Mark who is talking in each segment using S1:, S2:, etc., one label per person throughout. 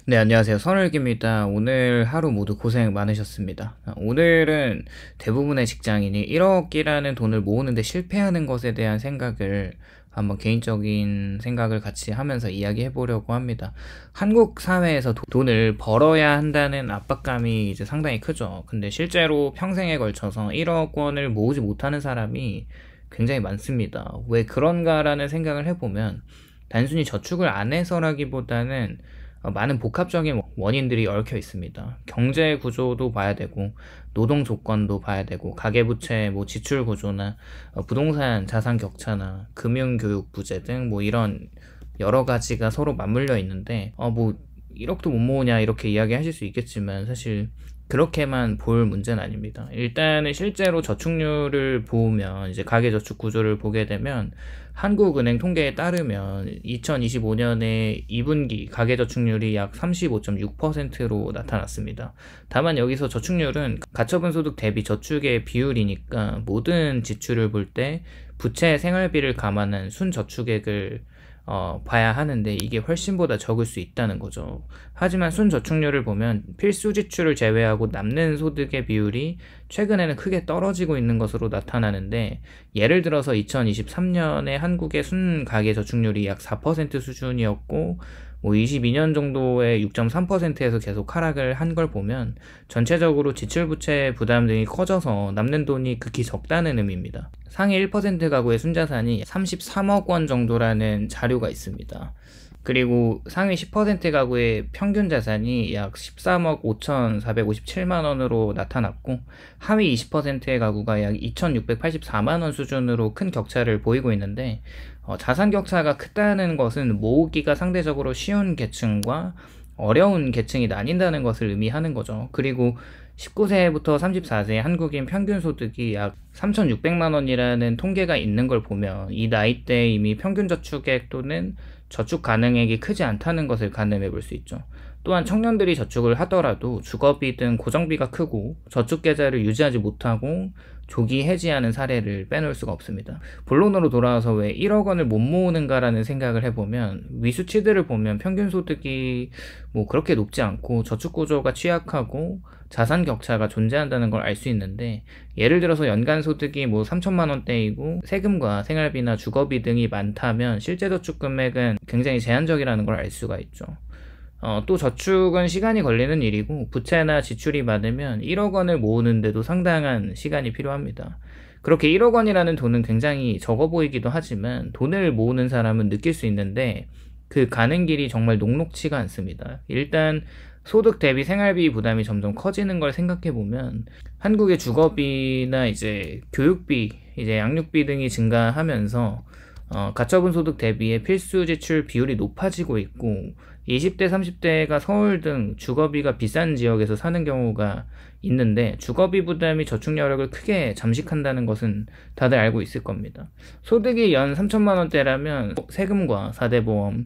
S1: 네, 안녕하세요. 선울기입니다. 오늘 하루 모두 고생 많으셨습니다. 오늘은 대부분의 직장인이 1억이라는 돈을 모으는데 실패하는 것에 대한 생각을 한번 개인적인 생각을 같이 하면서 이야기해 보려고 합니다. 한국 사회에서 돈을 벌어야 한다는 압박감이 이제 상당히 크죠. 근데 실제로 평생에 걸쳐서 1억 원을 모으지 못하는 사람이 굉장히 많습니다. 왜 그런가라는 생각을 해보면 단순히 저축을 안 해서라기보다는 많은 복합적인 원인들이 얽혀 있습니다. 경제 구조도 봐야 되고, 노동 조건도 봐야 되고, 가계부채 지출 구조나 부동산 자산 격차나 금융교육 부재 등 이런 여러 가지가 서로 맞물려 있는데 1억도 못 모으냐 이렇게 이야기하실 수 있겠지만 사실 그렇게만 볼 문제는 아닙니다. 일단은 실제로 저축률을 보면 이제 가계저축 구조를 보게 되면 한국은행 통계에 따르면 2025년에 2분기 가계저축률이 약 35.6%로 나타났습니다. 다만 여기서 저축률은 가처분 소득 대비 저축의 비율이니까 모든 지출을 볼 때 부채 생활비를 감안한 순저축액을 봐야 하는데 이게 훨씬보다 적을 수 있다는 거죠. 하지만 순저축률을 보면 필수 지출을 제외하고 남는 소득의 비율이 최근에는 크게 떨어지고 있는 것으로 나타나는데, 예를 들어서 2023년에 한국의 순가계 저축률이 약 4% 수준이었고 22년 정도의 6.3%에서 계속 하락을 한 걸 보면 전체적으로 지출부채 부담 등이 커져서 남는 돈이 극히 적다는 의미입니다. 상위 1% 가구의 순자산이 33억 원 정도라는 자료가 있습니다. 그리고 상위 10% 가구의 평균 자산이 약 13억 5,457만 원으로 나타났고, 하위 20%의 가구가 약 2,684만 원 수준으로 큰 격차를 보이고 있는데, 자산 격차가 크다는 것은 모으기가 상대적으로 쉬운 계층과 어려운 계층이 나뉜다는 것을 의미하는 거죠. 그리고 19세부터 34세 한국인 평균 소득이 약 3,600만 원이라는 통계가 있는 걸 보면 이 나이대에 이미 평균 저축액 또는 저축 가능액이 크지 않다는 것을 가늠해 볼 수 있죠. 또한 청년들이 저축을 하더라도 주거비 등 고정비가 크고 저축 계좌를 유지하지 못하고 조기 해지하는 사례를 빼놓을 수가 없습니다. 본론으로 돌아와서 왜 1억 원을 못 모으는가라는 생각을 해보면 위수치들을 보면 평균 소득이 그렇게 높지 않고 저축 구조가 취약하고 자산 격차가 존재한다는 걸 알 수 있는데, 예를 들어서 연간 소득이 3천만 원대이고 세금과 생활비나 주거비 등이 많다면 실제 저축 금액은 굉장히 제한적이라는 걸 알 수가 있죠. 또 저축은 시간이 걸리는 일이고 부채나 지출이 많으면 1억 원을 모으는데도 상당한 시간이 필요합니다. 그렇게 1억 원이라는 돈은 굉장히 적어 보이기도 하지만 돈을 모으는 사람은 느낄 수 있는데 그 가는 길이 정말 녹록치가 않습니다. 일단 소득 대비 생활비 부담이 점점 커지는 걸 생각해 보면 한국의 주거비나 이제 교육비, 이제 양육비 등이 증가하면서 가처분 소득 대비의 필수 지출 비율이 높아지고 있고 20대, 30대가 서울 등 주거비가 비싼 지역에서 사는 경우가 있는데 주거비 부담이 저축 여력을 크게 잠식한다는 것은 다들 알고 있을 겁니다. 소득이 연 3천만 원대라면 세금과 4대 보험,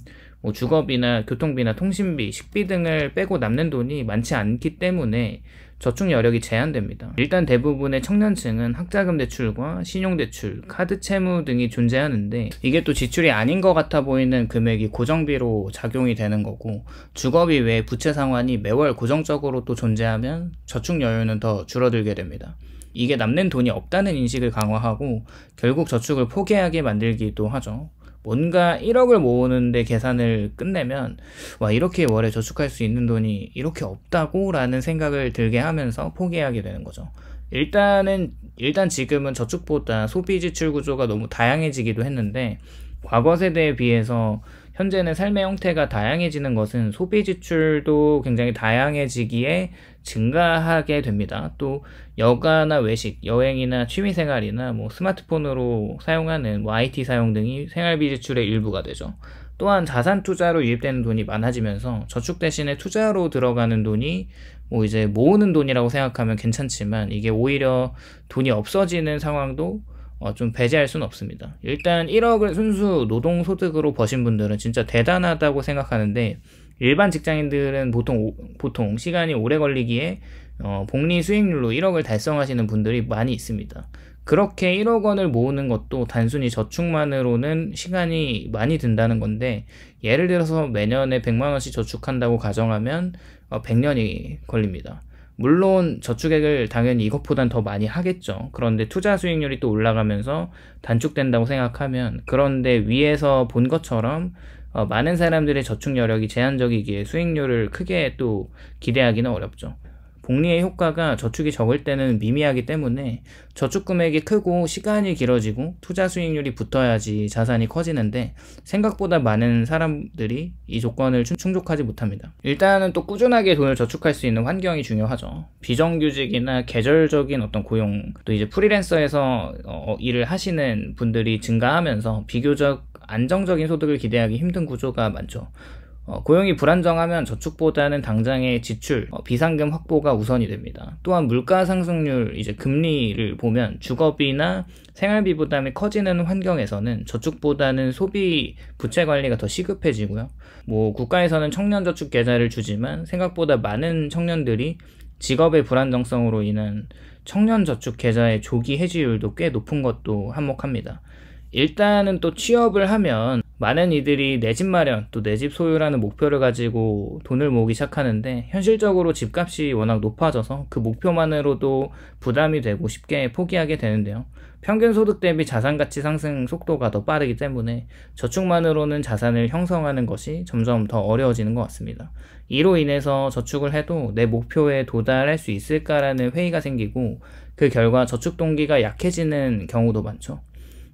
S1: 주거비나 교통비나 통신비, 식비 등을 빼고 남는 돈이 많지 않기 때문에 저축 여력이 제한됩니다. 일단 대부분의 청년층은 학자금 대출과 신용대출, 카드 채무 등이 존재하는데 이게 또 지출이 아닌 것 같아 보이는 금액이 고정비로 작용이 되는 거고, 주거비 외에 부채 상환이 매월 고정적으로 또 존재하면 저축 여유는 더 줄어들게 됩니다. 이게 남는 돈이 없다는 인식을 강화하고 결국 저축을 포기하게 만들기도 하죠. 뭔가 1억을 모으는데 계산을 끝내면 이렇게 월에 저축할 수 있는 돈이 이렇게 없다고 라는 생각을 들게 하면서 포기하게 되는 거죠. 일단 지금은 저축보다 소비 지출 구조가 너무 다양해지기도 했는데 과거 세대에 비해서 현재는 삶의 형태가 다양해지는 것은 소비 지출도 굉장히 다양해지기에 증가하게 됩니다. 또 여가나 외식, 여행이나 취미생활이나 스마트폰으로 사용하는 IT 사용 등이 생활비 지출의 일부가 되죠. 또한 자산 투자로 유입되는 돈이 많아지면서 저축 대신에 투자로 들어가는 돈이 이제 모으는 돈이라고 생각하면 괜찮지만 이게 오히려 돈이 없어지는 상황도 좀 배제할 수는 없습니다. 일단 1억을 순수 노동소득으로 버신 분들은 진짜 대단하다고 생각하는데 일반 직장인들은 보통 시간이 오래 걸리기에 복리 수익률로 1억을 달성하시는 분들이 많이 있습니다. 그렇게 1억 원을 모으는 것도 단순히 저축만으로는 시간이 많이 든다는 건데, 예를 들어서 매년에 100만 원씩 저축한다고 가정하면 100년이 걸립니다. 물론 저축액을 당연히 이것보단 더 많이 하겠죠. 그런데 투자 수익률이 또 올라가면서 단축된다고 생각하면, 그런데 위에서 본 것처럼 많은 사람들의 저축 여력이 제한적이기에 수익률을 크게 또 기대하기는 어렵죠. 복리의 효과가 저축이 적을 때는 미미하기 때문에 저축 금액이 크고 시간이 길어지고 투자 수익률이 붙어야지 자산이 커지는데, 생각보다 많은 사람들이 이 조건을 충족하지 못합니다. 일단은 또 꾸준하게 돈을 저축할 수 있는 환경이 중요하죠. 비정규직이나 계절적인 어떤 고용, 또 이제 프리랜서에서 일을 하시는 분들이 증가하면서 비교적 안정적인 소득을 기대하기 힘든 구조가 많죠. 고용이 불안정하면 저축보다는 당장의 지출, 비상금 확보가 우선이 됩니다. 또한 물가 상승률, 이제 금리를 보면 주거비나 생활비 부담이 커지는 환경에서는 저축보다는 소비 부채 관리가 더 시급해지고요. 국가에서는 청년 저축 계좌를 주지만 생각보다 많은 청년들이 직업의 불안정성으로 인한 청년 저축 계좌의 조기 해지율도 꽤 높은 것도 한몫합니다. 일단은 또 취업을 하면 많은 이들이 내 집 마련, 또 내 집 소유라는 목표를 가지고 돈을 모으기 시작하는데, 현실적으로 집값이 워낙 높아져서 그 목표만으로도 부담이 되고 쉽게 포기하게 되는데요. 평균 소득 대비 자산 가치 상승 속도가 더 빠르기 때문에 저축만으로는 자산을 형성하는 것이 점점 더 어려워지는 것 같습니다. 이로 인해서 저축을 해도 내 목표에 도달할 수 있을까라는 회의가 생기고, 그 결과 저축 동기가 약해지는 경우도 많죠.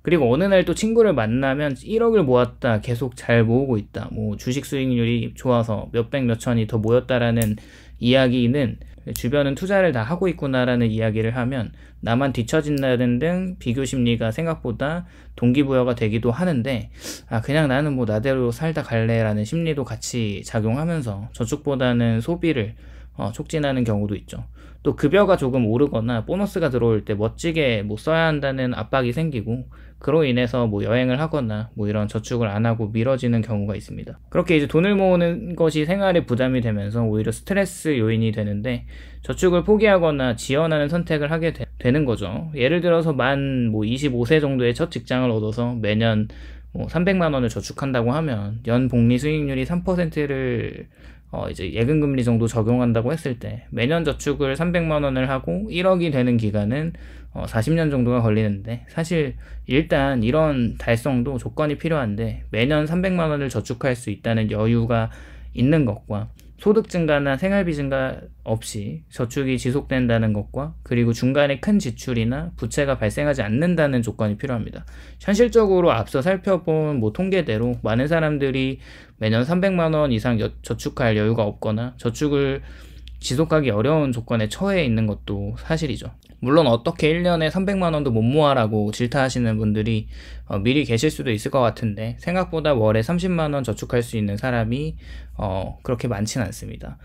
S1: 그리고 어느 날 또 친구를 만나면 1억을 모았다, 계속 잘 모으고 있다, 주식 수익률이 좋아서 몇백 몇천이 더 모였다라는 이야기는 주변은 투자를 다 하고 있구나라는 이야기를 하면 나만 뒤처진다는 등 비교 심리가 생각보다 동기부여가 되기도 하는데, 그냥 나는 나대로 살다 갈래라는 심리도 같이 작용하면서 저축보다는 소비를 촉진하는 경우도 있죠. 또 급여가 조금 오르거나 보너스가 들어올 때 멋지게 써야 한다는 압박이 생기고, 그로 인해서 여행을 하거나 이런 저축을 안 하고 미뤄지는 경우가 있습니다. 그렇게 이제 돈을 모으는 것이 생활에 부담이 되면서 오히려 스트레스 요인이 되는데, 저축을 포기하거나 지연하는 선택을 하게 되는 거죠. 예를 들어서 만 25세 정도의 첫 직장을 얻어서 매년 300만 원을 저축한다고 하면 연 복리 수익률이 3%를 이제 예금금리 정도 적용한다고 했을 때 매년 저축을 300만 원을 하고 1억이 되는 기간은 40년 정도가 걸리는데, 사실 일단 이런 달성도 조건이 필요한데, 매년 300만 원을 저축할 수 있다는 여유가 있는 것과 소득 증가나 생활비 증가 없이 저축이 지속된다는 것과, 그리고 중간에 큰 지출이나 부채가 발생하지 않는다는 조건이 필요합니다. 현실적으로 앞서 살펴본 통계대로 많은 사람들이 매년 300만 원 이상 저축할 여유가 없거나 저축을 지속하기 어려운 조건에 처해 있는 것도 사실이죠. 물론 어떻게 1년에 300만 원도 못 모아라고 질타하시는 분들이 미리 계실 수도 있을 것 같은데, 생각보다 월에 30만 원 저축할 수 있는 사람이 그렇게 많지는 않습니다.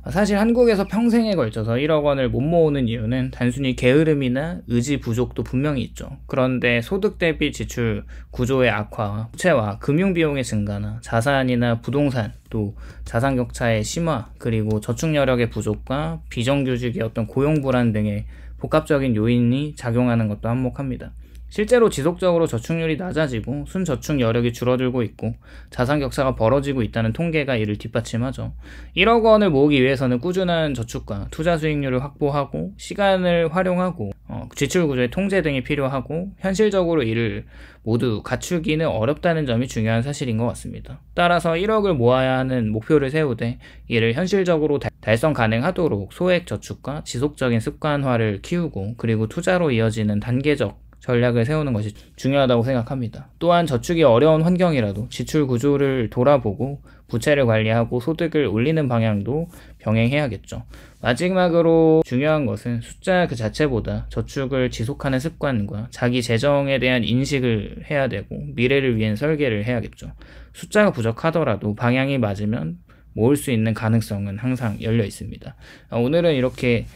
S1: 사실 한국에서 평생에 걸쳐서 1억 원을 못 모으는 이유는 단순히 게으름이나 의지 부족도 분명히 있죠. 그런데 소득 대비 지출 구조의 악화, 부채와 금융비용의 증가나 자산이나 부동산, 또 자산 격차의 심화, 그리고 저축 여력의 부족과 비정규직의 어떤 고용 불안 등의 복합적인 요인이 작용하는 것도 한몫합니다. 실제로 지속적으로 저축률이 낮아지고 순저축 여력이 줄어들고 있고 자산 격차가 벌어지고 있다는 통계가 이를 뒷받침하죠. 1억 원을 모으기 위해서는 꾸준한 저축과 투자 수익률을 확보하고 시간을 활용하고 지출 구조의 통제 등이 필요하고, 현실적으로 이를 모두 갖추기는 어렵다는 점이 중요한 사실인 것 같습니다. 따라서 1억을 모아야 하는 목표를 세우되 이를 현실적으로 달성 가능하도록 소액 저축과 지속적인 습관화를 키우고, 그리고 투자로 이어지는 단계적 전략을 세우는 것이 중요하다고 생각합니다. 또한 저축이 어려운 환경이라도 지출 구조를 돌아보고 부채를 관리하고 소득을 올리는 방향도 병행해야겠죠. 마지막으로 중요한 것은 숫자 그 자체보다 저축을 지속하는 습관과 자기 재정에 대한 인식을 해야 되고, 미래를 위한 설계를 해야겠죠. 숫자가 부족하더라도 방향이 맞으면 모을 수 있는 가능성은 항상 열려 있습니다. 오늘은 이렇게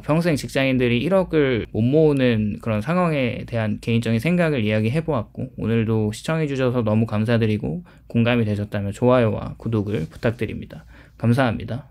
S1: 평생 직장인들이 1억을 못 모으는 그런 상황에 대한 개인적인 생각을 이야기해 보았고, 오늘도 시청해 주셔서 너무 감사드리고 공감이 되셨다면 좋아요와 구독을 부탁드립니다. 감사합니다.